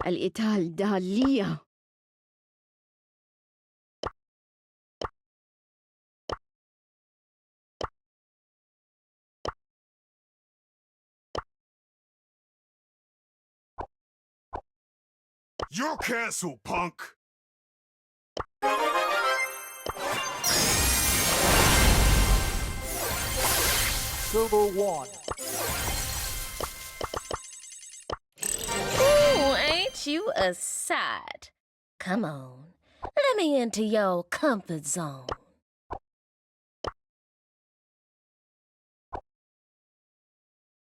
الإيطال دالية. You're canceled, punk! Silver 1. Ooh, ain't you a sight? Come on, let me into your comfort zone.